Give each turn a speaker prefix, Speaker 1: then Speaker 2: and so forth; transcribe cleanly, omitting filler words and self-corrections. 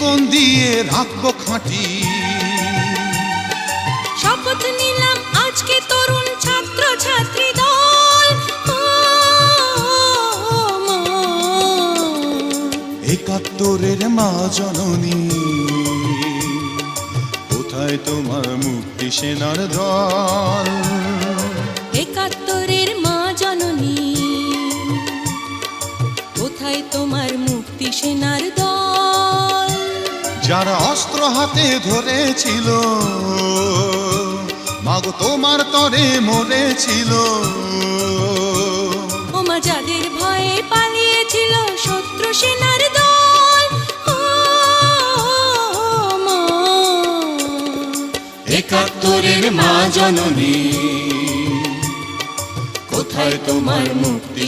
Speaker 1: জীবন দিয়ে রাখবো খাঁটি।
Speaker 2: শপথ নিলাম আজকে তরুণ ছাত্র ছাত্রী দল,
Speaker 1: একাত্তরের মা জননী, কোথায় তোমার মুক্তি সেনার দল?
Speaker 2: একাত্তরের মা জননী, কোথায় তোমার মুক্তি সেনার দল?
Speaker 1: যারা অস্ত্র হাতে ধরেছিল, মাগো তোমার তরে মরেছিল।
Speaker 2: ওমা যাদের ভয়ে পালিয়েছিল শত্রু সেনার দল,
Speaker 1: একাত্তরের মা জননী, কোথায় তোমার মুক্তি?